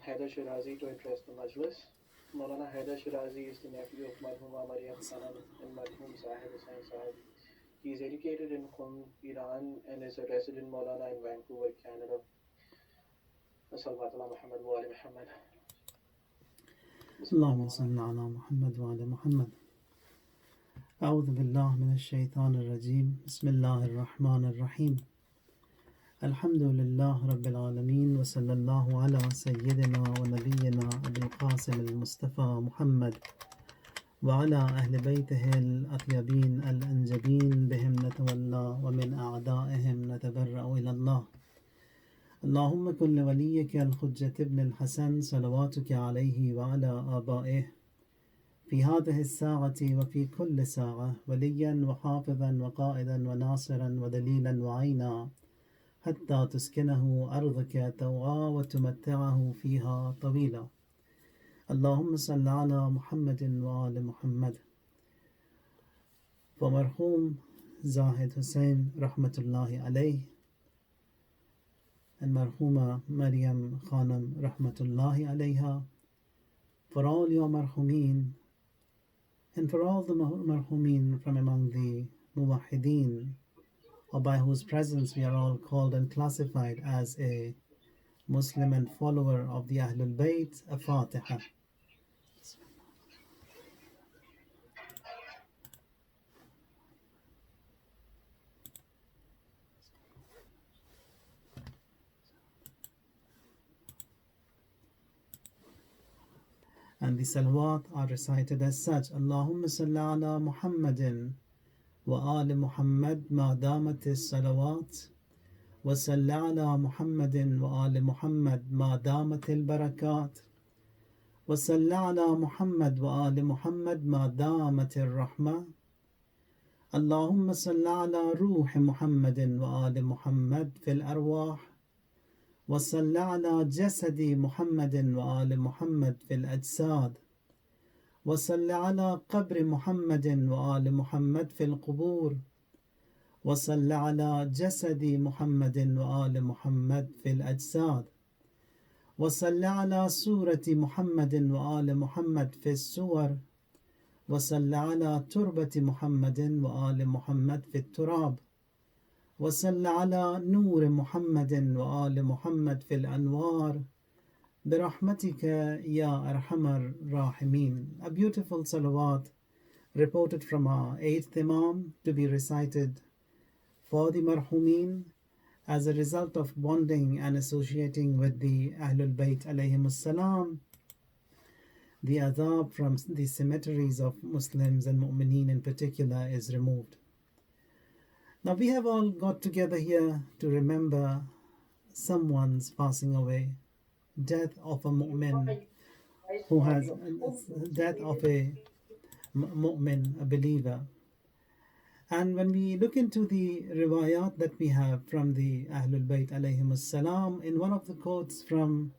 Haidar Shirazi to address the Majlis. Maulana Haidar Shirazi is the nephew of Marhooma Maryam Khanam and Marhoom Zahid Hussain Sahib. He is educated in Qum, Iran and is a resident Maulana in Vancouver, Canada. Salawatullah Muhammad wa ali Muhammad. اللهم صل على محمد وعلى محمد. أعوذ بالله من الشيطان الرجيم. بسم الله الرحمن الرحيم. الحمد لله رب العالمين وصلى الله على سيدنا ونبينا أبي القاسم المصطفى محمد وعلى أهل بيته الأطيبين الأنجبين بهم نتولى ومن أعدائهم نتبرأ إلى الله. اللهم كن لوليك الحجة ابن الحسن صلواتك عليه وعلى آبائه في هذه الساعة وفي كل ساعة وليا وحافظا وقائدا وناصرا ودليلا وعينا حتى تسكنه أرضك طوعا وتمتعه فيها طويلا. اللهم صل على محمد وآل محمد. For Marhoom Zahid Hussain rahmatullahi alayh and Marhooma Maryam Khanam rahmatullahi alayha, for all your marhumeen and for all the marhumeen from among the muwahideen, or by whose presence we are all called and classified as a Muslim and follower of the Ahlul Bayt, a Fatiha. And the salawat are recited as such. Allahumma salli ala Muhammadin wa ali Muhammad ma damatis salawat wa salli ala Muhammadin wa ali Muhammad ma damatil barakat wa salli ala Muhammad wa ali Muhammad ma damatir rahmah. Allahumma salli ala ruhi Muhammadin wa ali Muhammad fil arwah وصل على جسد محمد وآل محمد في الأجساد وصل على قبر محمد وآل محمد في القبور وصل على جسد محمد وآل محمد في الأجساد وصل على صورة محمد وآل محمد في الصور وصل على تربة محمد وآل محمد في التراب وصل على نور محمد وآل محمد في الأنوار برحمتك يا أرحم الراحمين. A beautiful salawat reported from our 8th Imam to be recited for the marhumeen as a result of bonding and associating with the Ahlul Bayt alayhimus salam. The adab from the cemeteries of Muslims and mu'mineen in particular is removed. Now we have all got together here to remember someone's passing away, death of a mu'min who has death of a mu'min, a believer. And when we look into the riwayat that we have from the Ahlul Bayt alayhimus salam, in one of the quotes from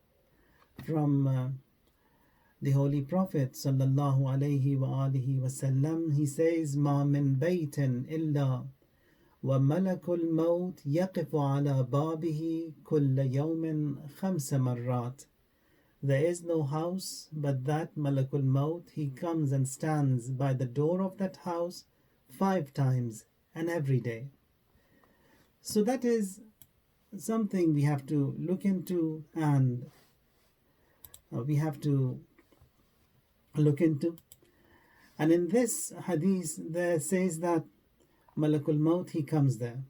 the Holy Prophet sallallahu alayhi wa alihi wasallam, he says, "Ma min baytin illa وملك الموت يقف على بابه كل يوم 5 مرات." There is no house but that Malakul Maut, he comes and stands by the door of that house 5 times and every day. So that is something we have to look into and we have to look into. And in this hadith there says that Malakul Maut, he comes there.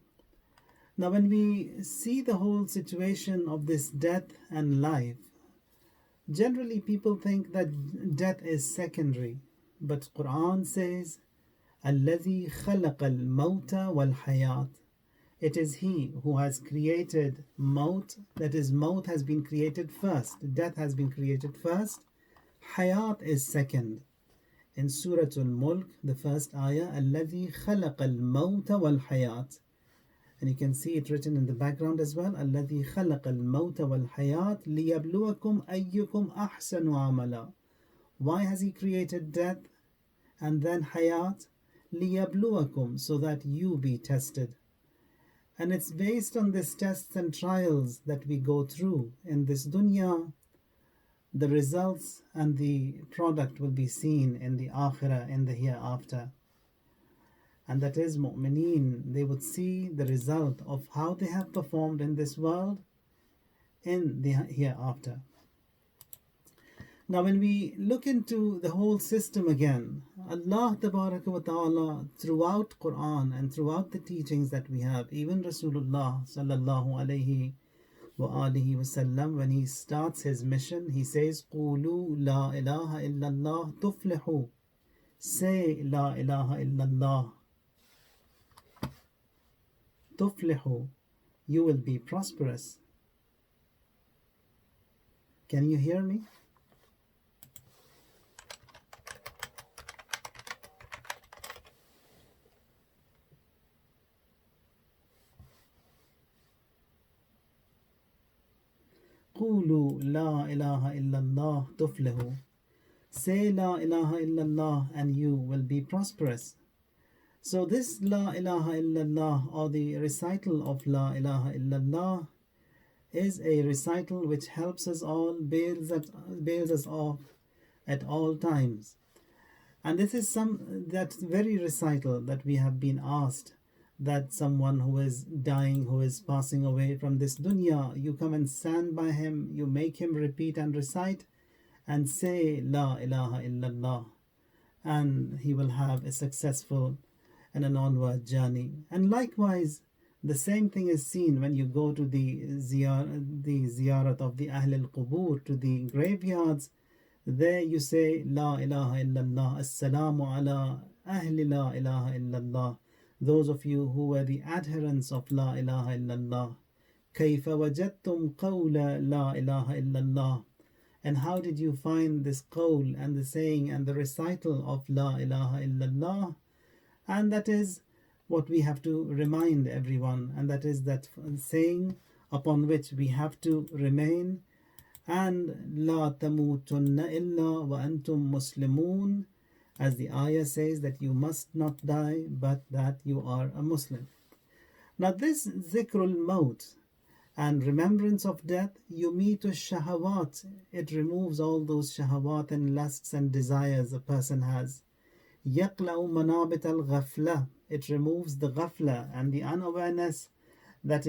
Now when we see the whole situation of this death and life, generally people think that death is secondary. But Quran says, الَّذِي خَلَقَ الْمَوْتَ وَالْحَيَاةِ. It is He who has created maut, that is, maut has been created first, death has been created first, hayat is second. In Surah Al-Mulk, the first ayah, الَّذِي خَلَقَ الْمَوْتَ وَالْحَيَاةِ. And you can see it written in the background as well, الَّذِي خَلَقَ الْمَوْتَ وَالْحَيَاةِ لِيَبْلُوَكُمْ أَيُّكُمْ أَحْسَنُ عَمَلًا. Why has He created death and then hayat? لِيَبْلُوَكُمْ, so that you be tested. And it's based on these tests and trials that we go through in this dunya the results and the product will be seen in the akhirah, in the hereafter. And that is mu'mineen, they would see the result of how they have performed in this world in the hereafter. Now when we look into the whole system again, Allah Tabaraka wa Ta'ala throughout Quran and throughout the teachings that we have, even Rasulullah Sallallahu Alaihi wa alihi wasallam, when he starts his mission, he says, Qulu la ilaha illallah tuflihu. Say la ilaha illallah tuflihu. You will be prosperous. Can you hear me? قولوا لا إله إلا الله تفلحوا. Say La ilaha illallah and you will be prosperous. So this La ilaha illallah, or the recital of La ilaha illallah, is a recital which helps us all, bails us off at all times. And this is that very recital that we have been asked, that someone who is dying, who is passing away from this dunya, you come and stand by him, you make him repeat and recite and say La ilaha illallah, and he will have a successful and an onward journey. And likewise, the same thing is seen when you go to the ziyarat of the Ahl al-Qubur, to the graveyards. There you say La ilaha illallah, Assalamu ala ahli la ilaha illallah. Those of you who were the adherents of La ilaha illallah. كيف وجدتم قول لا إله إلا الله. And how did you find this qawl and the saying and the recital of La ilaha illallah? And that is what we have to remind everyone, and that is that saying upon which we have to remain. And La tamutunna illa wa antum muslimun, as the ayah says, that you must not die but that you are a Muslim. Now this zikrul maut and remembrance of death, yumitu shahawat, it removes all those shahawat and lusts and desires a person has. Yaqla'u manabit al-ghafla, it removes the ghafla and the unawareness that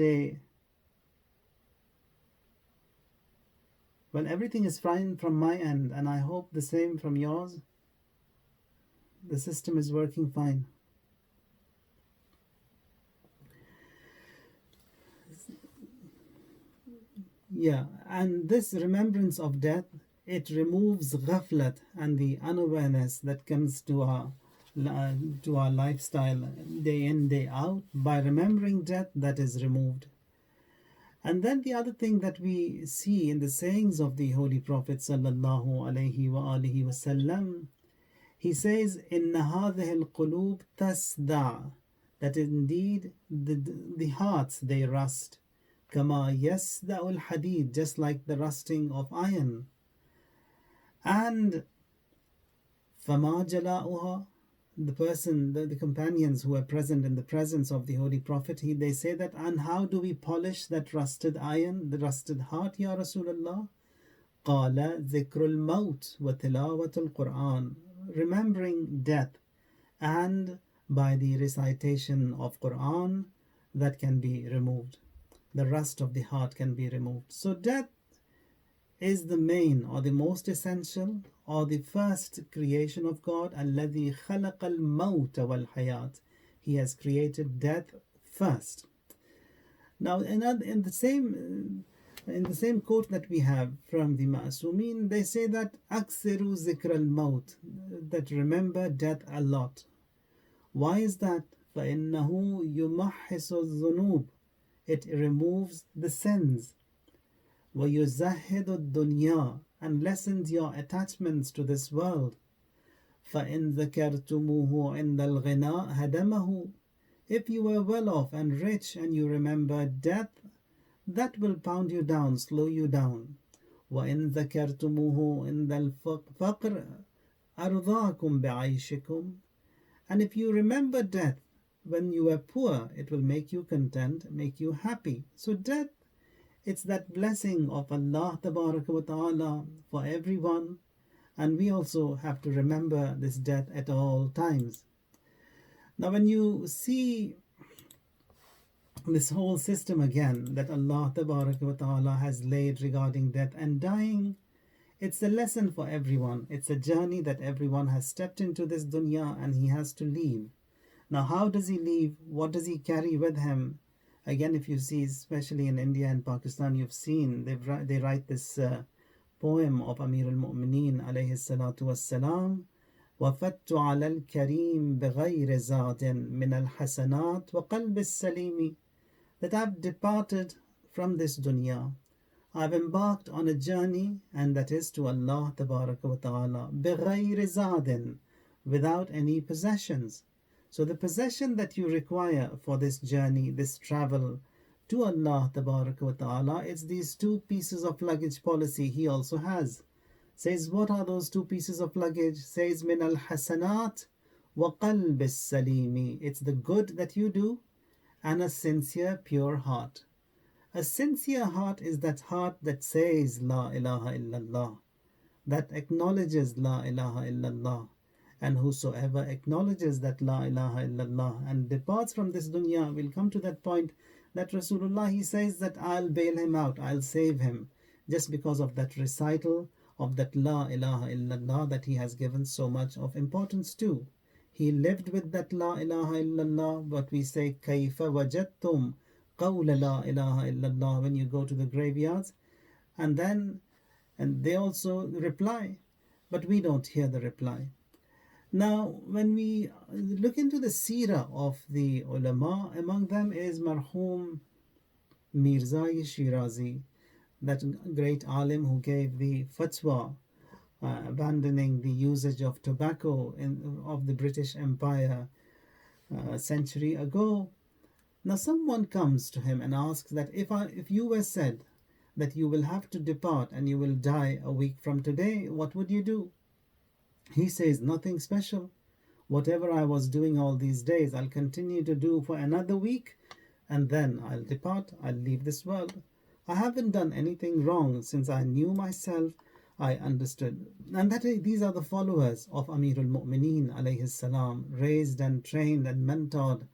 well, everything is fine from my end, and I hope the same from yours. The system is working fine. Yeah, and this remembrance of death, it removes ghaflat and the unawareness that comes to our lifestyle day in, day out. By remembering death, that is removed. And then the other thing that we see in the sayings of the Holy Prophet sallallahu alaihi wasallam, he says, "Inna hadhihi al-qulub tasda," that indeed the hearts, they rust. Kama yasda'u al-hadid, just like the rusting of iron. And fama jala'uha, the companions who were present in the presence of the Holy Prophet, they say that, and how do we polish that rusted iron, the rusted heart, Ya Rasulullah? Qala dhikrul maut wa tilawatul Quran, remembering death, and by the recitation of Quran, that can be removed. The rust of the heart can be removed. So death is the main or the most essential or the first creation of God. الَّذِي خَلَقَ الْمَوْتَ وَالْحَيَاةِ. He has created death first. Now in the same quote that we have from the Ma'asumin, they say that أَكْثِرُوا ذِكْرَ الْمَوْتِ, that remember death a lot. Why is that? فَإِنَّهُ يُمَحِّصُ الذُّنُوبِ, it removes the sins. وَيُزَهِّدُ الدُّنْيَا, and lessens your attachments to this world. فَإِنْ ذَكَرْتُمُوهُ عِنْدَ الْغِنَاءِ هَدَمَهُ, if you were well off and rich and you remember death, that will pound you down, slow you down. وَإِنْ ذَكَرْتُمُوهُ عِنْدَ الْفَقْرِ أَرْضَاكُمْ بِعَيْشِكُمْ, and if you remember death when you were poor, it will make you content, make you happy. So death It's that blessing of Allah Tabaraka wa Ta'ala for everyone, and we also have to remember this death at all times. Now, when you see this whole system again that Allah Tabaraka wa Ta'ala has laid regarding death and dying, it's a lesson for everyone. It's a journey that everyone has stepped into this dunya and he has to leave. Now, how does he leave? What does he carry with him? Again, if you see, especially in India and Pakistan, you've seen they write this poem of Amir al-Mu'mineen alayhi salatu wassalam. وفدت على الكريم بغير زاد من الحسنات وقلب السليم, that I've departed from this dunya. I've embarked on a journey, and that is to Allah Tabaraka wa Ta'ala, بغير زاد, without any possessions. So the possession that you require for this journey, this travel to Allah Tabaraka wa Ta'ala, it's these two pieces of luggage policy he also has. Says, what are those two pieces of luggage? Says, min al hasanat wa qalb salimi. It's the good that you do and a sincere, pure heart. A sincere heart is that heart that says La ilaha illallah, that acknowledges La ilaha illallah. And whosoever acknowledges that La ilaha illallah and departs from this dunya will come to that point that Rasulullah, he says that I'll bail him out, I'll save him, just because of that recital of that La ilaha illallah that he has given so much of importance to. He lived with that La ilaha illallah, what we say, كَيْفَ وَجَدْتُمْ قَوْلَ لَا إِلَهَ إِلَّا اللَّهِ, when you go to the graveyards, and they also reply, but we don't hear the reply. Now, when we look into the seerah of the ulama, among them is Marhoom Mirza Shirazi, that great alim who gave the fatwa abandoning the usage of tobacco of the British Empire a century ago. Now someone comes to him and asks that if you were said that you will have to depart and you will die a week from today, what would you do? He says, nothing special. Whatever I was doing all these days, I'll continue to do for another week, and then I'll depart, I'll leave this world. I haven't done anything wrong since I knew myself, I understood. And these are the followers of Amir al-Mu'mineen alayhi salam, raised and trained and mentored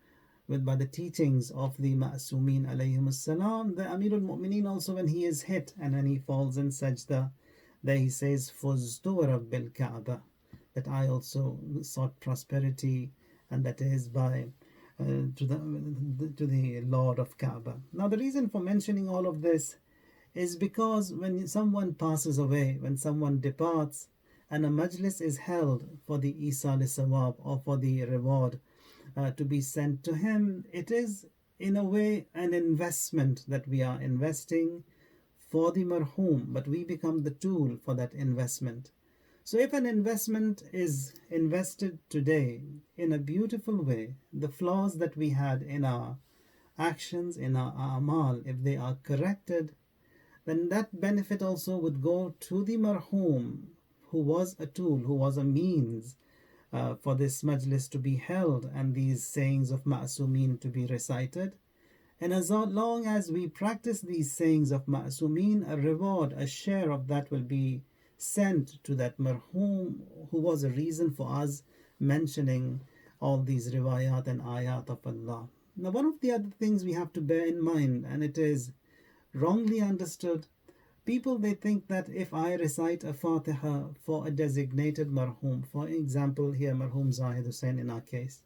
by the teachings of the Ma'asumeen alayhim salam. The Amir al-Mu'mineen also, when he is hit and when he falls in sajda, there he says, Fuztu Rabbil Kaaba, that I also sought prosperity, and that is by to the Lord of Kaaba. Now the reason for mentioning all of this is because when someone passes away, when someone departs, and a majlis is held for the Isal Sawab, or for the reward to be sent to him, it is in a way an investment that we are investing for the marhoom, but we become the tool for that investment. So if an investment is invested today in a beautiful way, the flaws that we had in our actions, in our amal, if they are corrected, then that benefit also would go to the marhoom, who was a tool, who was a means for this majlis to be held and these sayings of Ma'asumeen to be recited. And as long as we practice these sayings of Ma'asumeen, a reward, a share of that will be sent to that marhoom who was a reason for us mentioning all these riwayat and ayat of Allah. Now, one of the other things we have to bear in mind, and it is wrongly understood, people, they think that if I recite a Fatiha for a designated marhoom, for example here Marhoom Zahid Hussain in our case,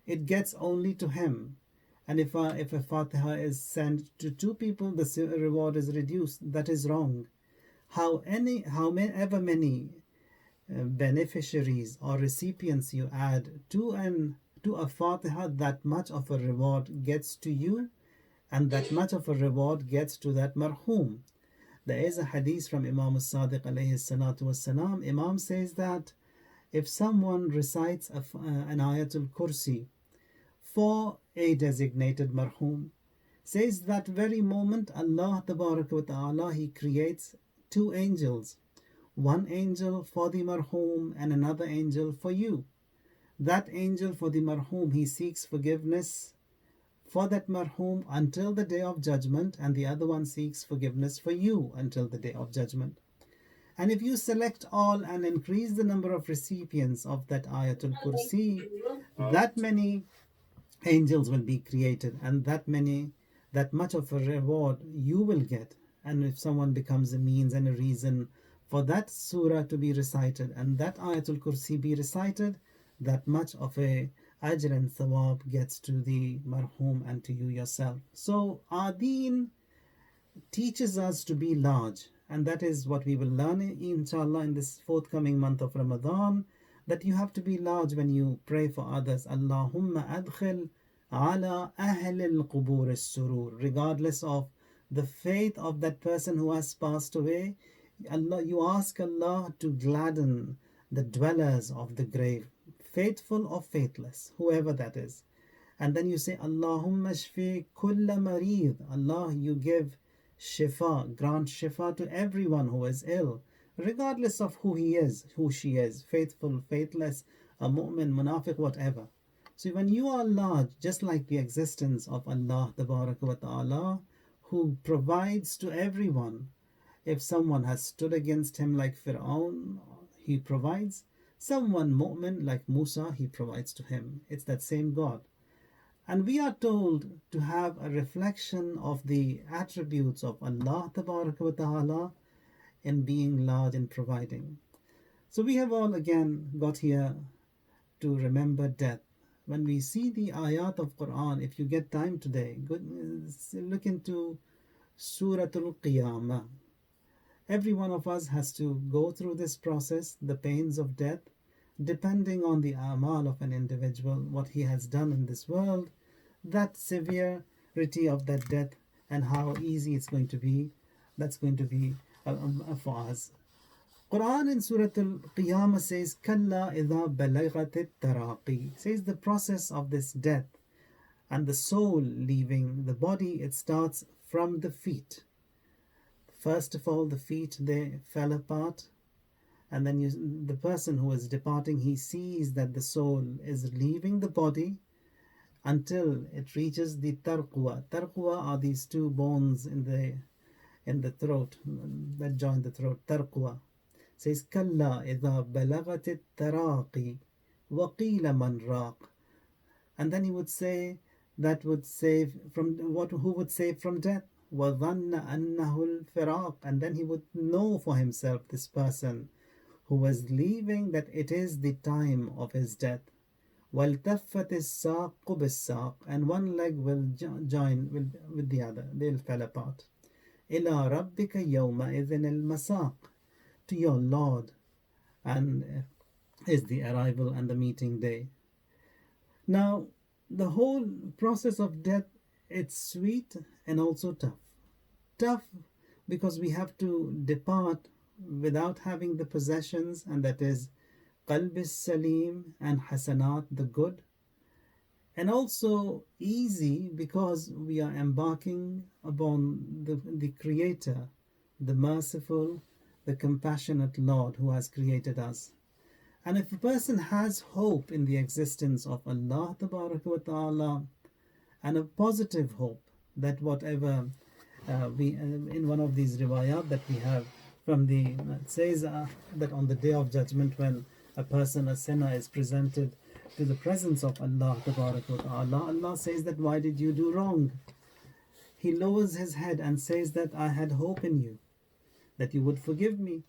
it gets only to him. And if a Fatiha is sent to two people, the reward is reduced. That is wrong. However many beneficiaries or recipients you add to a Fatiha, that much of a reward gets to you, and that much of a reward gets to that marhoom. There is a hadith from Imam al-Sadiq alayhi salatu wassalam. Imam says that if someone recites an Ayatul Kursi for a designated marhoom, says that very moment Allah Tabaraka wa Ta'ala, He creates two angels, one angel for the marhoom and another angel for you. That angel for the marhoom, he seeks forgiveness for that marhoom until the day of judgment, and the other one seeks forgiveness for you until the day of judgment. And if you select all and increase the number of recipients of that Ayatul Kursi, that many angels will be created, and that much of a reward you will get. And if someone becomes a means and a reason for that surah to be recited and that Ayatul Kursi be recited, that much of a ajr and thawab gets to the marhum and to you yourself. So our deen teaches us to be large, and that is what we will learn inshallah in this forthcoming month of Ramadan, that you have to be large when you pray for others. Allahumma adkhil ala ahl al-qubur as-surur, regardless of the faith of that person who has passed away. Allah, you ask Allah to gladden the dwellers of the grave, faithful or faithless, whoever that is. And then you say, Allahumma shfi kulla mareed. Allah, you give shifa, grant shifa to everyone who is ill, regardless of who he is, who she is, faithful, faithless, a mu'min, munafiq, whatever. So when you are large, just like the existence of Allah wa ta'ala, who provides to everyone. If someone has stood against him like Fir'aun, he provides. Someone mu'min like Musa, he provides to him. It's that same God. And we are told to have a reflection of the attributes of Allah wa ta'ala in being large and providing. So we have all again got here to remember death. When we see the ayat of Quran, if you get time today, look into Suratul Qiyamah. Every one of us has to go through this process, the pains of death, depending on the amal of an individual, what he has done in this world, that severity of that death and how easy it's going to be, that's going to be for us. Quran in Surah Al-Qiyamah says, Kalla idha balaghat taraqi, says the process of this death and the soul leaving the body, it starts from the feet. First of all, the feet, they fell apart, and then the person who is departing, he sees that the soul is leaving the body until it reaches the tarqwa. Tarqwa are these two bones in the throat that join the throat. Tarqwa says, Kalla idha balaghat taraqi wa qila man raq. And then he would say, that would save from what? Who would save from death? وَظَنَّ أَنَّهُ الْفِرَاقِ. And then he would know for himself, this person who was leaving, that it is the time of his death. وَالْتَفَّتِ السَّاقُ بِالسَّاقِ. And one leg will join with the other. They'll fall apart. إِلَىٰ رَبِّكَ يَوْمَئِذٍ الْمَسَاقِ. To your Lord and is the arrival and the meeting day. Now, the whole process of death, it's sweet and also tough. Tough because we have to depart without having the possessions, and that is qalb salim and hasanat, the good. And also easy because we are embarking upon the Creator, the merciful, the compassionate Lord who has created us. And if a person has hope in the existence of Allah wa ta'ala, and a positive hope that whatever we in one of these riwayat that we have from it says that on the day of judgment, when a person, a sinner, is presented to the presence of Allah wa ta'ala, Allah says that, why did you do wrong? He lowers his head and says that I had hope in you, that you would forgive me.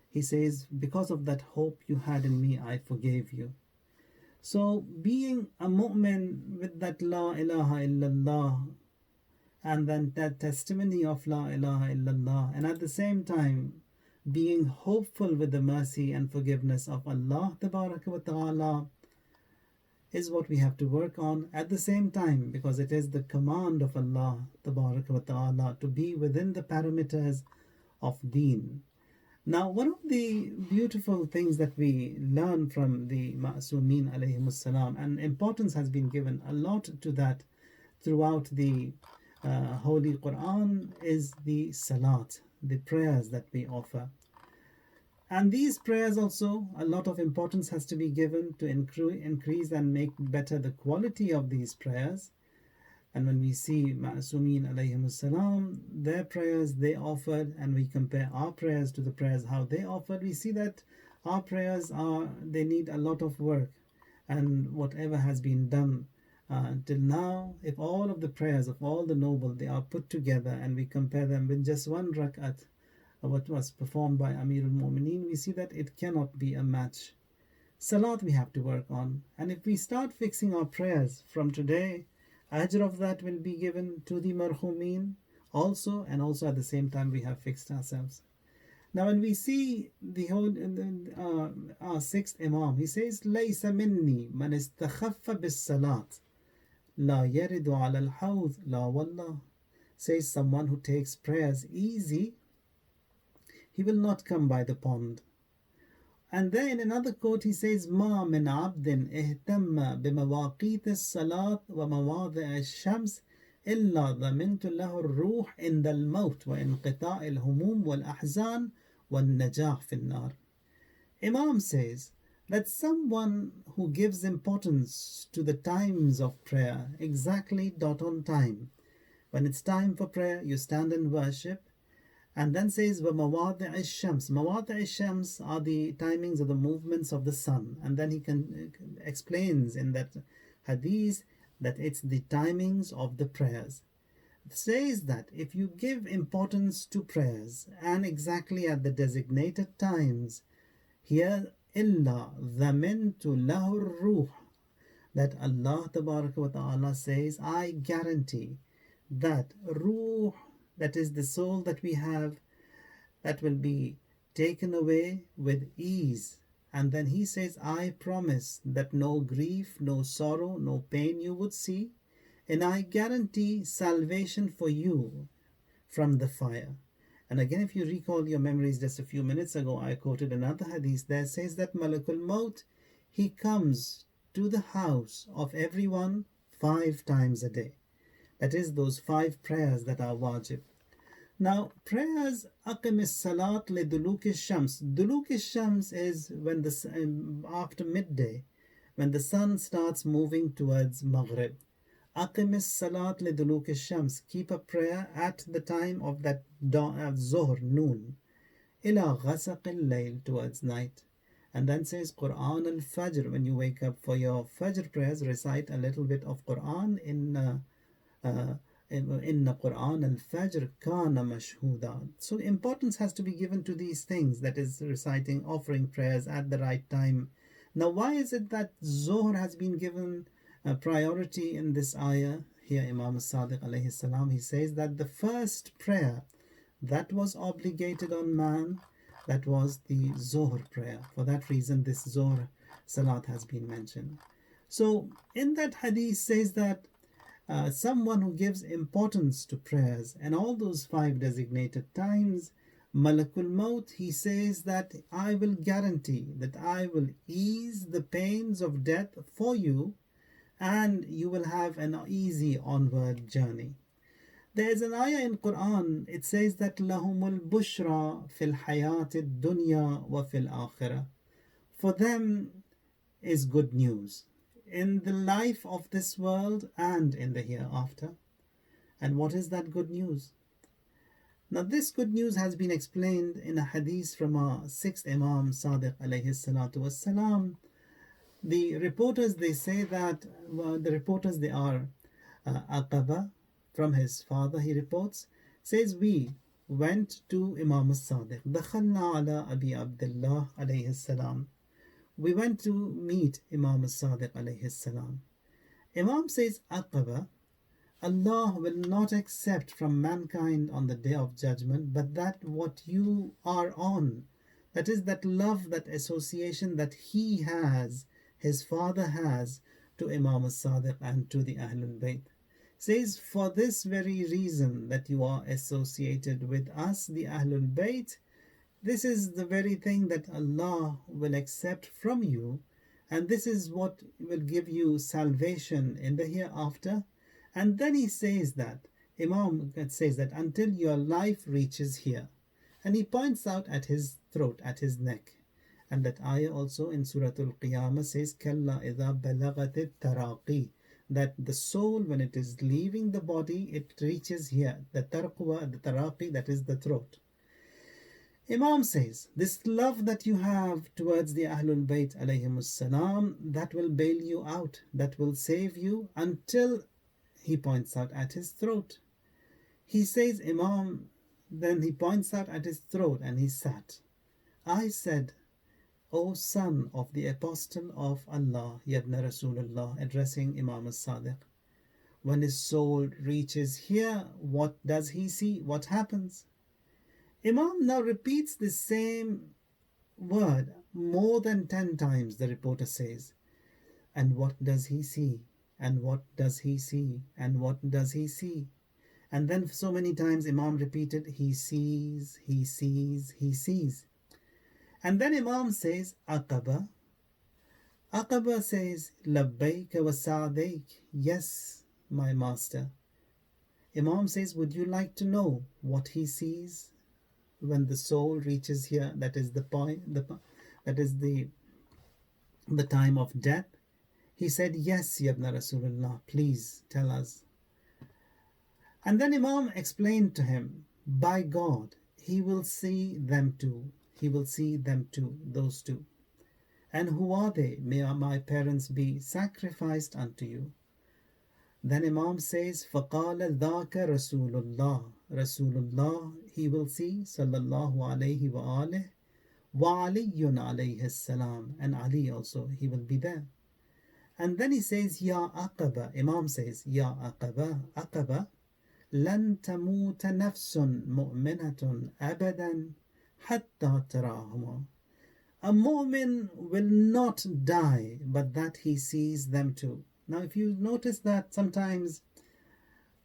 He says, because of that hope you had in me, I forgave you. So being a mu'min with that La ilaha illallah, and then that testimony of La ilaha illallah, and at the same time being hopeful with the mercy and forgiveness of Allah wa ta'ala, is what we have to work on at the same time, because it is the command of Allah wa ta'ala to be within the parameters of deen. Now, one of the beautiful things that we learn from the Ma'sumin alayhimus salam, and importance has been given a lot to that throughout the Holy Quran, is the salat, the prayers that we offer. And these prayers also, a lot of importance has to be given to increase and make better the quality of these prayers. And when we see Ma'asumeen alayhim salam, their prayers they offered, and we compare our prayers to the prayers how they offered, we see that our prayers they need a lot of work. And whatever has been done till now, if all of the prayers of all the noble they are put together and we compare them with just one rak'at, what was performed by Amirul Mu'mineen, we see that it cannot be a match. Salat we have to work on, and if we start fixing our prayers from today, ajr of that will be given to the marhumeen also, and also at the same time we have fixed ourselves. Now when we see the whole our sixth Imam, he says ليس مني من استخف بالصلاة لا يرد على الحوض لا والله, says someone who takes prayers easy, he will not come by the pond. And then in another quote he says ما من عبد اهتم بمواقيت الصلاة ومواضع الشمس إلا ضمنت له الروح عند الموت وانقطاع الهموم والأحزان والنجاح في النار. Imam says that someone who gives importance to the times of prayer, exactly dot on time. When it's time for prayer, you stand and worship. And then says وَمَوَاضِعِ الشَّمْس. مَوَاضِعِ الشَّمْس are the timings of the movements of the sun. And then he explains in that hadith that it's the timings of the prayers. It says that if you give importance to prayers and exactly at the designated times, here إِلَّا ذَمِنْتُ لَهُ الرُّوحِ, that Allah Tabaraka wa Ta'ala says, I guarantee that ruh, that is the soul that we have, that will be taken away with ease. And then he says, I promise that no grief, no sorrow, no pain you would see, and I guarantee salvation for you from the fire. And again, if you recall your memories just a few minutes ago, I quoted another hadith that says that Malakul Maut, he comes to the house of everyone 5 times a day. That is those 5 prayers that are wajib. Now, prayers, aqim salat li duluk shams. Duluk shams is when after midday, when the sun starts moving towards Maghrib. Aqim salat li duluk shams. Keep a prayer at the time of that Zuhr, noon. Ila ghasaq al-layl, towards night. And then says Quran al-Fajr. When you wake up for your Fajr prayers, recite a little bit of Quran in Quran al-Fajr kana mashhuda. So importance has to be given to these things, that is reciting, offering prayers at the right time. Now why is it that Zohr has been given priority in this ayah? Here Imam Sadiq alayhi salam, he says that the first prayer that was obligated on man, that was the Zohr prayer. For that reason this Zohr Salat has been mentioned. So in that hadith says that someone who gives importance to prayers and all those 5 designated times, Malakul Maut, he says that I will guarantee that I will ease the pains of death for you, and you will have an easy onward journey. There is an ayah in Quran, it says that lahumul bushra fil hayat dunya wa fil akhirah. For them is good news in the life of this world and in the hereafter. And what is that good news? Now this good news has been explained in a hadith from our 6th Imam Sadiq alayhi salatu wassalam. The reporters, they say that, they are Aqaba, from his father he reports, says we went to Imam Sadiq. Dakhalna ala Abi Abdullah alayhi salam. We went to meet Imam Sadiq alayhi salam. Imam says, Aqaba, Allah will not accept from mankind on the day of judgment but that what you are on. That is that love, that association that he has, his father has, to Imam Sadiq and to the Ahlul Bayt. Says, for this very reason that you are associated with us, the Ahlul Bayt, this is the very thing that Allah will accept from you, and this is what will give you salvation in the hereafter. And then he says that, Imam says that until your life reaches here. And he points out at his throat, at his neck. And that ayah also in Surah Al-Qiyamah says, Kalla idha balagatit taraqi. that the soul, when it is leaving the body, it reaches here, the tarqwa, the taraqi, that is the throat. Imam says, this love that you have towards the Ahlul Bayt alayhimus salam, that will bail you out, that will save you until he points out at his throat. He says, Imam, then he points out at his throat and he sat. I said, O son of the Apostle of Allah, Yabna Rasulullah, addressing Imam as-Sadiq, when his soul reaches here, what does he see? What happens? Imam now repeats the same word more than 10 times, the reporter says. And what does he see? And what does he see? And what does he see? And then so many times Imam repeated, he sees, he sees, he sees. And then Imam says, Aqaba. Aqaba says, Labbayka wa sa'dayk. Yes, my master. Imam says, would you like to know what he sees when the soul reaches here? That is the point, that is the time of death. He said, yes, Yabna Rasulullah, please tell us. And then Imam explained to him, by God, he will see them too. He will see them too, those two. And who are they? May my parents be sacrificed unto you. Then Imam says, فَقَالَ ذَاكَ رَسُولُ اللَّهِ. Rasulullah, he will see, sallallahu alayhi wa alih, wa aliyun alayhi salam. And Ali also, he will be there. And then he says, Ya Aqaba. Imam says, Ya Aqaba, Aqaba, لن تموت نفس مؤمنة أبدا حتى تراهما. A mu'min will not die, but that he sees them too. Now, if you notice that sometimes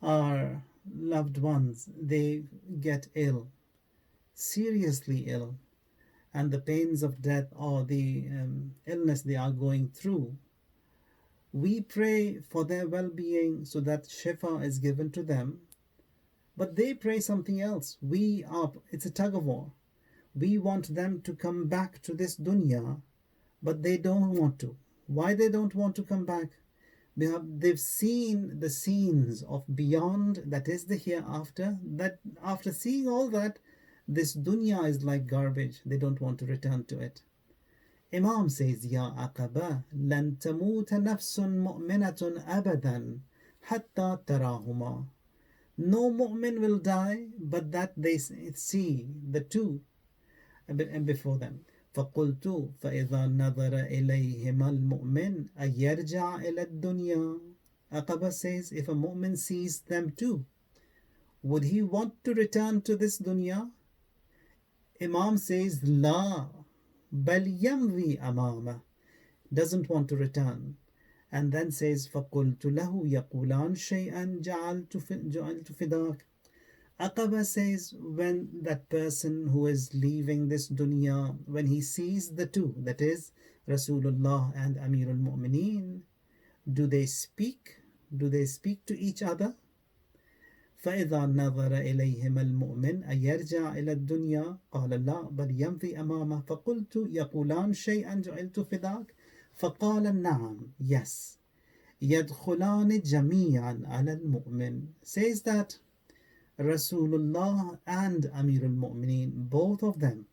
our loved ones, they get ill, seriously ill, and the pains of death or the illness they are going through, we pray for their well-being so that shifa is given to them. But they pray something else. It's a tug of war. We want them to come back to this dunya, but they don't want to. Why they don't want to come back? They've seen the scenes of beyond, that is the hereafter, that after seeing all that, this dunya is like garbage. They don't want to return to it. Imam says, Ya Aqaba, lan tamuta nafsun mu'minatun abadan hatta tarahuma. No mu'min will die, but that they see the two before them. فَقُلْتُ فَإِذَا نَظَرَ إِلَيْهِمَا الْمُؤْمِنُ أَيَرْجَعَ إِلَى الدُّنْيَا. Aqaba says, if a mu'min sees them too, would he want to return to this dunya? Imam says, La, بَلْ يَمْضِي أَمَامَهُ. Doesn't want to return. And then says, فَقُلْتُ لَهُ يَقُولَانْ شَيْئًا جَعَلْتُ فِدَاكَ. Aqaba says, when that person who is leaving this dunya, when he sees the two, that is Rasulullah and Amirul Mu'mineen, do they speak? Do they speak to each other? فَإِذَا نَظَرَ إِلَيْهِمَا الْمُؤْمِنُ أَيَرْجَعَ إِلَى الدُّنْيَا قَالَ لَا بَلْ يَمْضِي أَمَامَهُ فَقُلْتُ يَقُولَانْ شَيْئًا جَعَلْتُ فِدَاكَ فَقَالَ نَعَمْ. Yes. يَدْخُلَانِ جَمِيعًا عَلَى الْمُؤْمِنِ. Says that Rasulullah and Amirul Mu'mineen, both of them,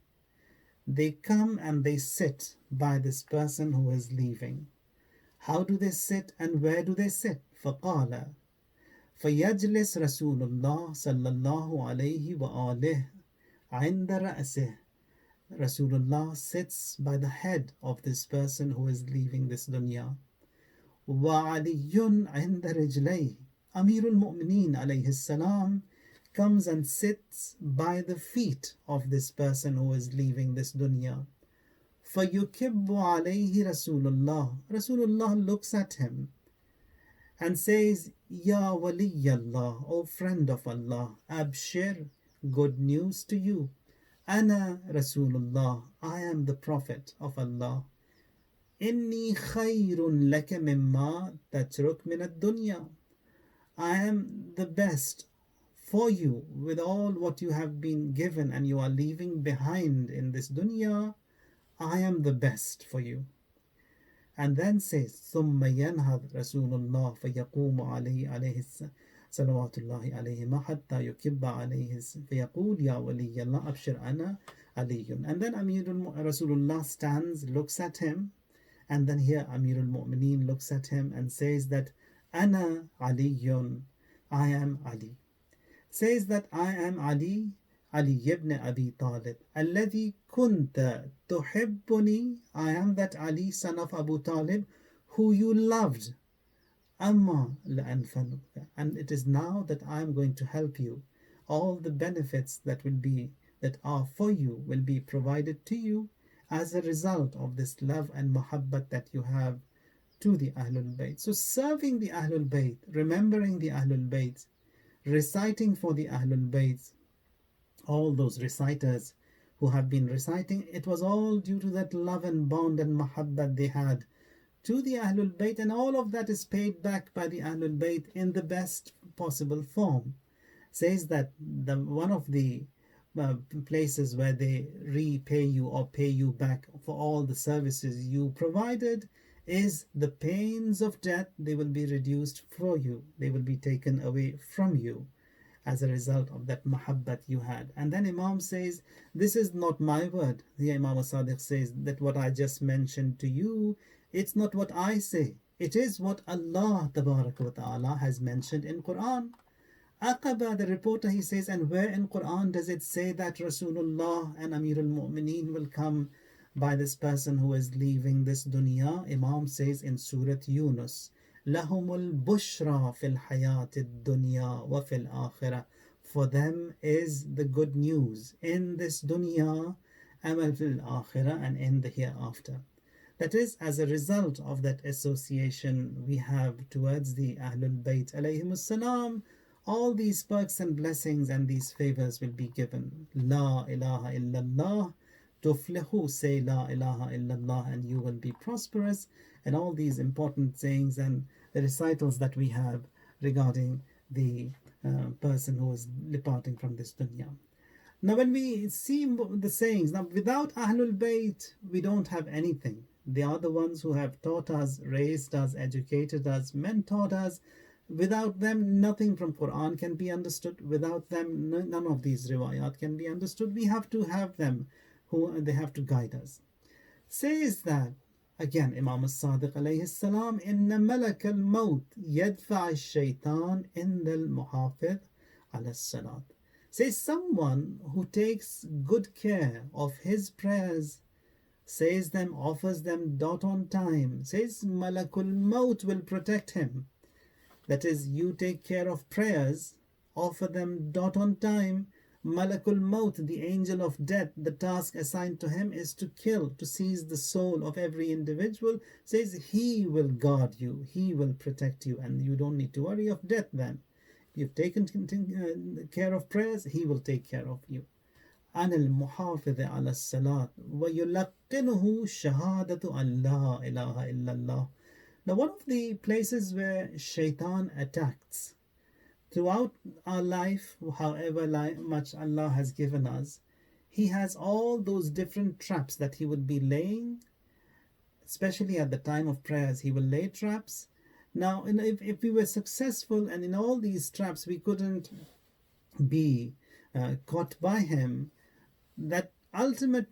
they come and they sit by this person who is leaving. How do they sit and where do they sit? فَقَالَ فَيَجْلِسْ رَسُولُ اللَّهِ صَلَّى اللَّهُ عَلَيْهِ وَآلِهِ عِنْدَ رَأْسِهِ. Rasulullah sits by the head of this person who is leaving this dunya. وَعَلِيٌّ عِنْدَ رِجْلَيْهِ. Amirul Mu'mineen alayhi salam comes and sits by the feet of this person who is leaving this dunya. فَيُكِبُّ عَلَيْهِ رَسُولُ اللَّهِ. Rasulullah looks at him and says, Ya Waliyallah, O friend of Allah, Abshir, good news to you. Ana Rasulullah, I am the Prophet of Allah. Inni khayrun laka mimma tatruk min ad-dunya. I am the best for you with all what you have been given and you are leaving behind in this dunya. I am the best for you. and then says ثم ينهض رسول الله فيقوم عليه صلوات الله عليه حتى يكب عليه فيقول يا ولي الله أبشر أنا علي. And then Rasulullah stands, looks at him, and then here Amir al-Mu'mineen looks at him and says that أنا علي, I am Ali. Says that I am Ali, Ali ibn Abi Talib, الذي كنت تحبني, I am that Ali, son of Abu Talib, who you loved. أما لأنفعك, and it is now that I am going to help you. All the benefits that are for you will be provided to you as a result of this love and muhabbat that you have to the Ahlul Bayt. So serving the Ahlul Bayt, remembering the Ahlul Bayt, reciting for the Ahlul Bayt, all those reciters who have been reciting, it was all due to that love and bond and muhabbat they had to the Ahlul Bayt, and all of that is paid back by the Ahlul Bayt in the best possible form. Says that one of the places where they repay you or pay you back for all the services you provided is the pains of death. They will be reduced for you, they will be taken away from you as a result of that mahabbat you had. And then Imam says, this is not my word. The Imam Sadiq says that what I just mentioned to you, it's not what I say, it is what Allah Tabarak wa Ta'ala has mentioned in Quran. Aqaba, the reporter, he says, and where in Quran does it say that Rasulullah and Amir al-Mu'mineen will come by this person who is leaving this dunya? Imam says in Surah Yunus, لَهُمُ الْبُشْرَى فِي الْحَيَاةِ الدُّنْيَا وَفِي الْآخِرَةِ, for them is the good news in this dunya and fil akhirah, and in the hereafter. That is, as a result of that association we have towards the Ahlul Bayt alayhimus salam, all these perks and blessings and these favors will be given. La ilaha illallah tuflihu, say La ilaha illallah and you will be prosperous, and all these important sayings and the recitals that we have regarding the person who is departing from this dunya. Now when we see the sayings, now without Ahlul Bayt we don't have anything. They are the ones who have taught us, raised us, educated us, mentored us. Without them, nothing from Quran can be understood. Without them, none of these riwayat can be understood. We have to have them, they have to guide us. Says that, again, Imam al-Sadiq alayhi salam, Inna malak al-maut yadfa' al-shaytan inda al-muhafidh ala salat. Says someone who takes good care of his prayers, says them, offers them dot on time, says Malakul Maut will protect him. That is, you take care of prayers, offer them dot on time. Malakul Maut, the angel of death, the task assigned to him is to kill, to seize the soul of every individual. Says he will guard you, he will protect you, and you don't need to worry of death then. If you've taken care of prayers, he will take care of you. عن المحافظ على الصلاة ويلقنه شهادة أن لا إله إلا الله. Now one of the places where shaitan attacks throughout our life, however much Allah has given us, he has all those different traps that he would be laying, especially at the time of prayers. He will lay traps. Now if we were successful and in all these traps we couldn't be caught by him, that ultimate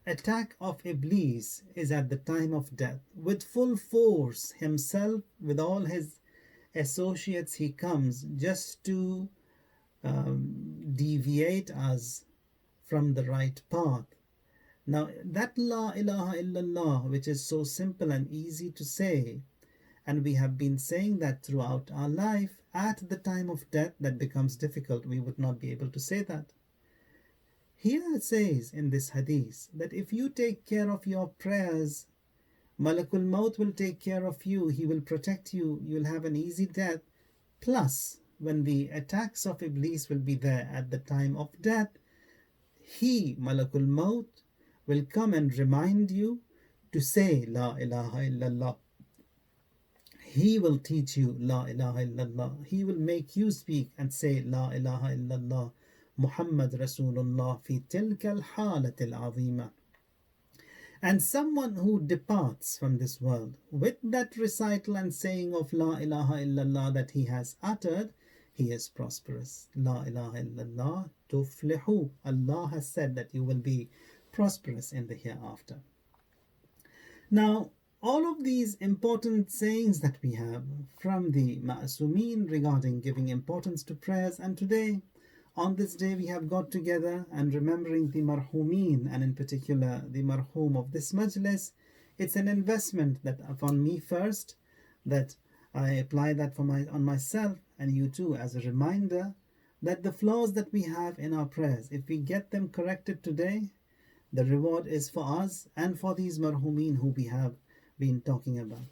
attack of Iblis is at the time of death. With full force, himself, with all his associates, he comes just to deviate us from the right path. Now, that La ilaha illallah, which is so simple and easy to say, and we have been saying that throughout our life, at the time of death, that becomes difficult. We would not be able to say that. Here it says in this hadith that if you take care of your prayers, Malakul Maut will take care of you, he will protect you, you will have an easy death. Plus, when the attacks of Iblis will be there at the time of death, he, Malakul Maut, will come and remind you to say La ilaha illallah. He will teach you La ilaha illallah. He will make you speak and say La ilaha illallah. Muhammad Rasulullah fi tilka al-halat al-azima. And someone who departs from this world with that recital and saying of La ilaha illallah that he has uttered, he is prosperous. La ilaha illallah tuflihu. Allah has said that you will be prosperous in the hereafter. Now, all of these important sayings that we have from the Ma'asumeen regarding giving importance to prayers, and today, on this day, we have got together and remembering the Marhoomeen, and in particular the Marhoom of this Majlis. It's an investment that upon me first, that I apply that on myself and you too, as a reminder that the flaws that we have in our prayers, if we get them corrected today, the reward is for us and for these marhumin who we have been talking about.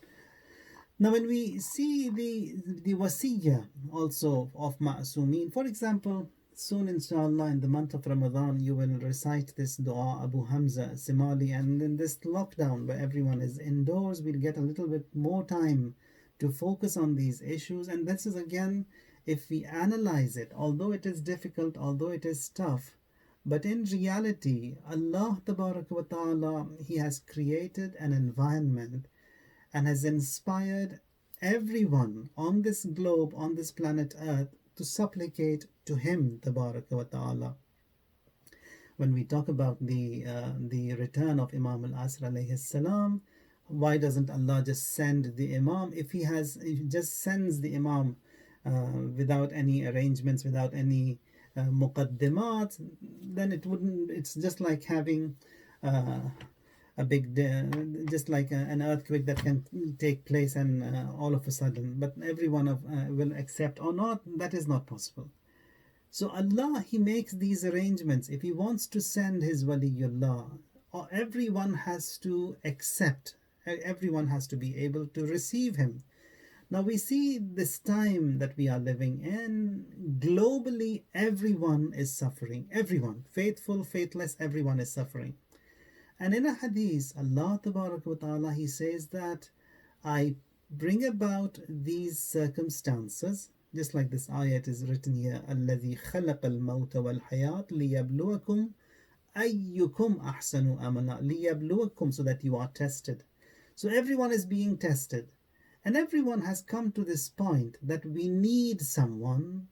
Now, when we see the wasiyya also of ma'sumin, for example, soon inshallah in the month of Ramadan you will recite this dua Abu Hamza Simali, and in this lockdown where everyone is indoors, we'll get a little bit more time to focus on these issues. And this is again, if we analyze it, although it is difficult, although it is tough, but in reality, Allah wa ta'ala, He has created an environment and has inspired everyone on this globe, on this planet Earth, to supplicate to Him wa ta'ala. When we talk about the return of Imam al-Asr alayhi salam, why doesn't Allah just send the Imam? If He just sends the Imam without any arrangements, without any muqaddimat, then it's just like having a big just like an earthquake that can take place and all of a sudden, but everyone will accept or not, that is not possible. So Allah, He makes these arrangements. If He wants to send His waliyullah, everyone has to accept, everyone has to be able to receive him. Now we see this time that we are living in, globally everyone is suffering. Everyone, faithful, faithless, everyone is suffering. And in a hadith, Allah wa ta'ala, He says that I bring about these circumstances, just like this ayat is written here, الَّذِي خَلَقَ الْمَوْتَ وَالْحَيَاةِ لِيَبْلُوَكُمْ أَيُّكُمْ أَحْسَنُ أَمَلًا, لِيَبْلُوَكُمْ, so that you are tested. So everyone is being tested. And everyone has come to this point that we need someone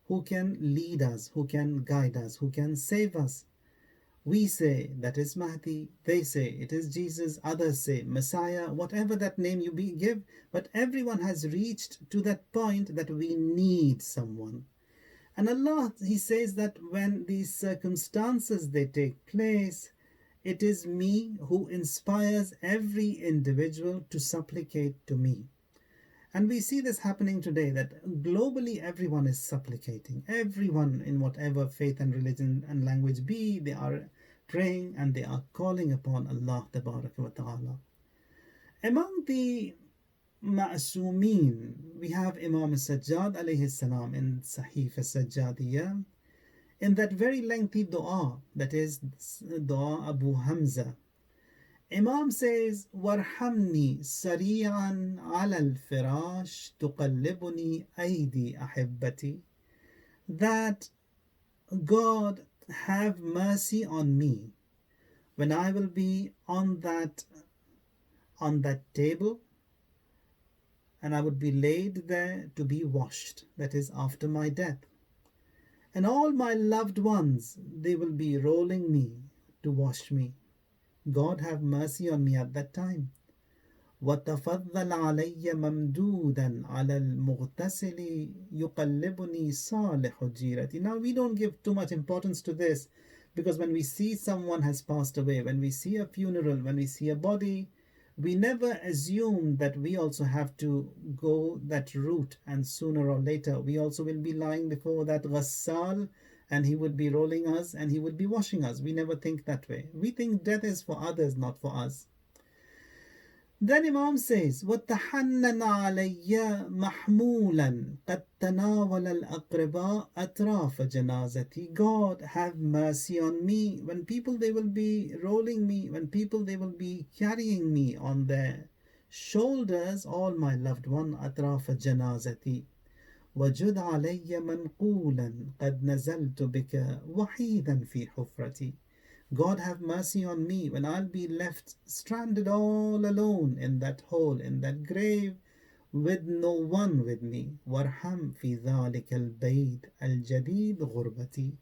who can lead us, who can guide us, who can save us. We say that is Mahdi, they say it is Jesus, others say Messiah, whatever that name you give, but everyone has reached to that point that we need someone. And Allah, He says that when these circumstances they take place, it is me who inspires every individual to supplicate to me. And we see this happening today, that globally everyone is supplicating. Everyone, in whatever faith and religion and language be, they are praying and they are calling upon Allah wa ta'ala. Among the Ma'asumeen, we have Imam Sajjad alayhi salam in Sahif al-Sajjadiyya, in that very lengthy dua, that is dua Abu Hamza. Imam says, وَارْحَمْنِي سَرِيعًا عَلَى الْفِرَاشِ تُقَلِّبُنِي أَيْدِي أَحِبَّتِي, that God have mercy on me when I will be on that table and I would be laid there to be washed, that is after my death. And all my loved ones, they will be rolling me to wash me. God have mercy on me at that time. وَتَفَضَّلَ عَلَيَّ مَمْدُودًا عَلَى الْمُغْتَسِلِ يُقَلِّبُنِي صَالِحُ جِيرَتِي. Now we don't give too much importance to this, because when we see someone has passed away, when we see a funeral, when we see a body, we never assume that we also have to go that route, and sooner or later we also will be lying before that ghassal, and he would be rolling us and he would be washing us. We never think that way. We think death is for others, not for us. Then Imam says, وَتَحَنَّنَ عَلَيَّ مَحْمُولًا قَدْ تَنَاوَلَ الْأَقْرِبَاءَ أَطْرَافَ جَنَازَتِي. God have mercy on me when people they will be rolling me, when people they will be carrying me on their shoulders, all my loved one, أَطْرَافَ جَنَازَتِي. وَجُدْ عَلَيَّ مَنْقُولًا قَدْ نَزَلْتُ بِكَ وَحِيدًا فِي حُفْرَتِي. God have mercy on me when I'll be left stranded all alone in that hole, in that grave, with no one with me. وارحم في ذلك البيت الجديد غربتي.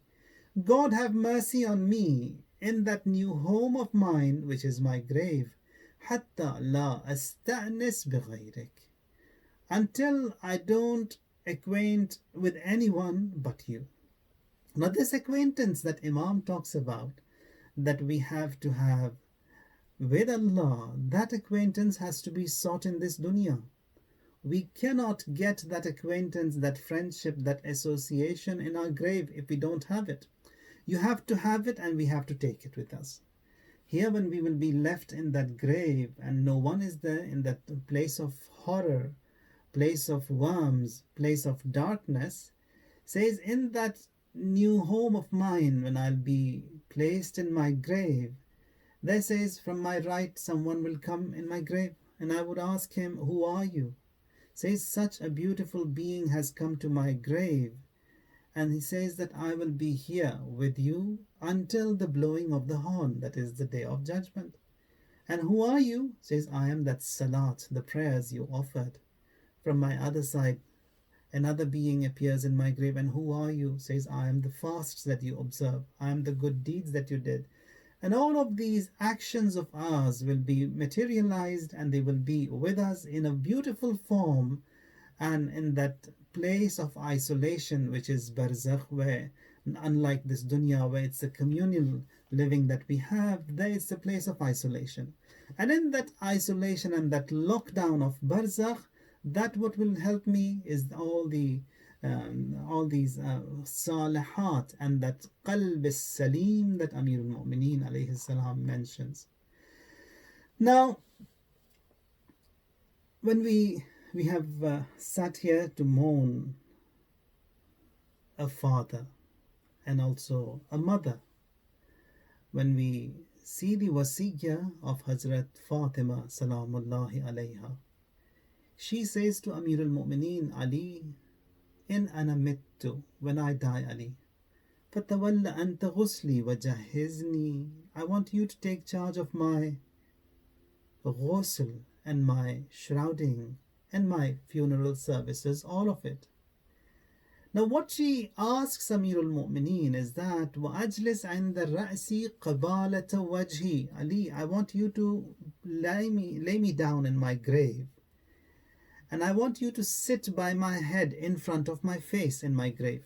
God have mercy on me in that new home of mine, which is my grave. حتى لا أستأنس بغيرك. Until I don't acquaint with anyone but you. Now, this acquaintance that Imam talks about, that we have to have with Allah, that acquaintance has to be sought in this dunya. We cannot get that acquaintance, that friendship, that association in our grave if we don't have it. You have to have it, and we have to take it with us. Here, when we will be left in that grave and no one is there, in that place of horror, place of worms, place of darkness, says, in that new home of mine, when I'll be placed in my grave, there says, from my right someone will come in my grave, and I would ask him, who are you? Says, such a beautiful being has come to my grave, and he says that I will be here with you until the blowing of the horn, that is the day of judgment. And who are you? Says, I am that salat, the prayers you offered. From my other side, another being appears in my grave, and who are you? Says, I am the fasts that you observe, I am the good deeds that you did. And all of these actions of ours will be materialized, and they will be with us in a beautiful form, and in that place of isolation, which is barzakh, where unlike this dunya where it's a communal living that we have, there is a place of isolation. And in that isolation and that lockdown of barzakh, that what will help me is all these salihat, and that qalb salim that Amir al-Mu'mineen alayhi salam mentions. Now, when we have sat here to mourn a father and also a mother, when we see the wasiyya of Hazrat Fatima salamullahi alayha, she says to Amir al-Mu'mineen Ali, in ana mittu, when I die, Ali, fatawalla anta ghusli wajahizni, I want you to take charge of my ghusl and my shrouding and my funeral services, all of it. Now, what she asks Amir al-Mu'mineen is that وَأَجْلِسْ عِنْدَ الرَّأْسِ قَبَالَةَ وَجْهِ, Ali, I want you to lay me down in my grave, and I want you to sit by my head in front of my face in my grave.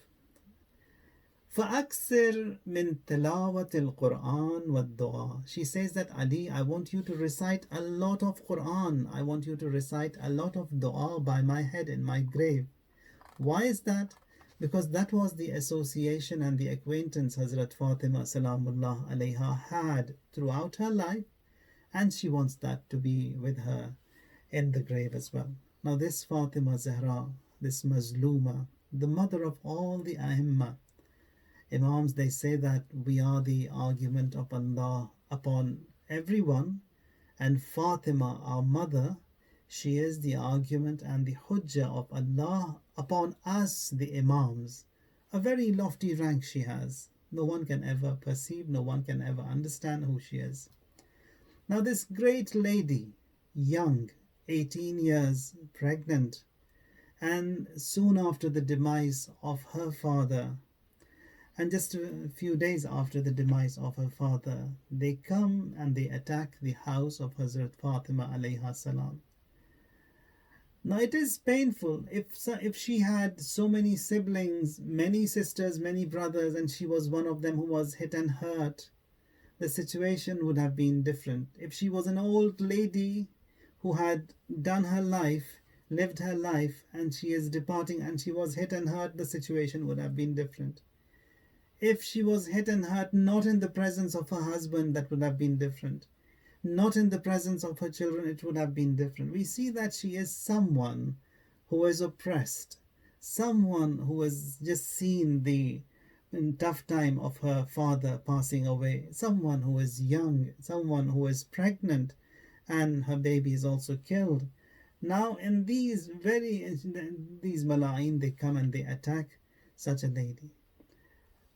فَأَكْثِرْ مِنْ تِلَاوَةِ الْقُرْآنِ وَالدُّعَاءِ. She says that, Ali, I want you to recite a lot of Qur'an. I want you to recite a lot of dua by my head in my grave. Why is that? Because that was the association and the acquaintance Hazrat Fatima Salamullah alayha had throughout her life, and she wants that to be with her in the grave as well. Now, this Fatima Zahra, this Mazluma, the mother of all the Aimma, Imams, they say that we are the argument of Allah upon everyone, and Fatima, our mother, she is the argument and the hujjah of Allah upon us, the Imams. A very lofty rank she has. No one can ever perceive, no one can ever understand who she is. Now, this great lady, young, 18 years, pregnant, and soon after the demise of her father, and just a few days after the demise of her father, they come and they attack the house of Hazrat Fatima alayha salam. Now, it is painful. If she had so many siblings, many sisters, many brothers, and she was one of them who was hit and hurt, the situation would have been different. If she was an old lady who had done her life, lived her life, and she is departing and she was hit and hurt, the situation would have been different. If she was hit and hurt not in the presence of her husband, that would have been different. Not in the presence of her children, it would have been different. We see that she is someone who is oppressed, someone who has just seen the tough time of her father passing away, someone who is young, someone who is pregnant, and her baby is also killed. Now, in these mala'in, they come and they attack such a lady.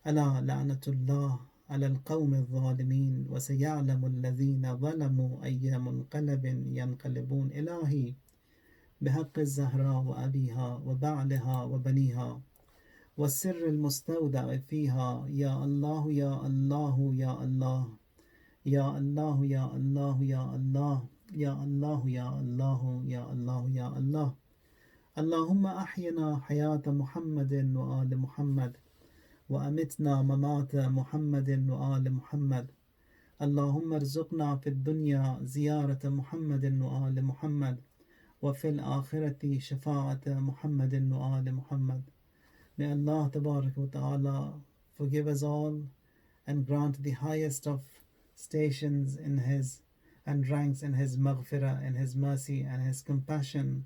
Allah la'natullah على القوم الظالمين وسيعلم الذين ظلموا أي منقلب ينقلبون. إلهي بحق الزهراء وأبيها وبعلها وبنيها والسر المستودع فيها، يا الله يا الله يا الله يا الله يا الله يا الله يا الله يا الله يا الله يا الله. اللهم أحينا حياة محمد وآل محمد وأمتنا ممات محمد وآل محمد. اللهم ارزقنا في الدنيا زيارة محمد وآل محمد وفي الآخرة شفاعة محمد وآل محمد. May Allah Tabarak wa Ta'ala forgive us all and grant the highest of stations in His and ranks in His maghfirah, in His mercy and His compassion,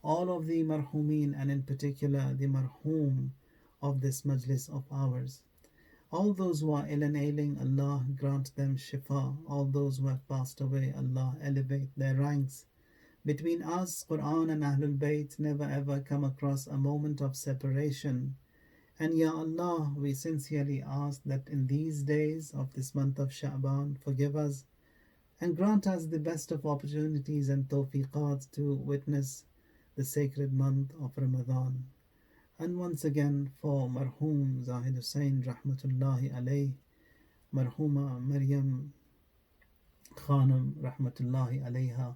all of the marhumeen, and in particular the marhoom of this majlis of ours. All those who are ill and ailing, Allah grant them shifa. All those who have passed away, Allah elevate their ranks. Between us, Quran and Ahlul Bayt never ever come across a moment of separation. And Ya Allah, we sincerely ask that in these days of this month of Sha'ban, forgive us and grant us the best of opportunities and tawfiqat to witness the sacred month of Ramadan. And once again for Marhoom Zahid Hussain Rahmatullahi alayh, Marhooma Maryam Khanam Rahmatullahi alayha,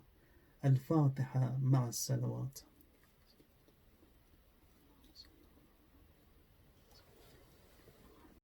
Al-Fatiha ma'a salawat.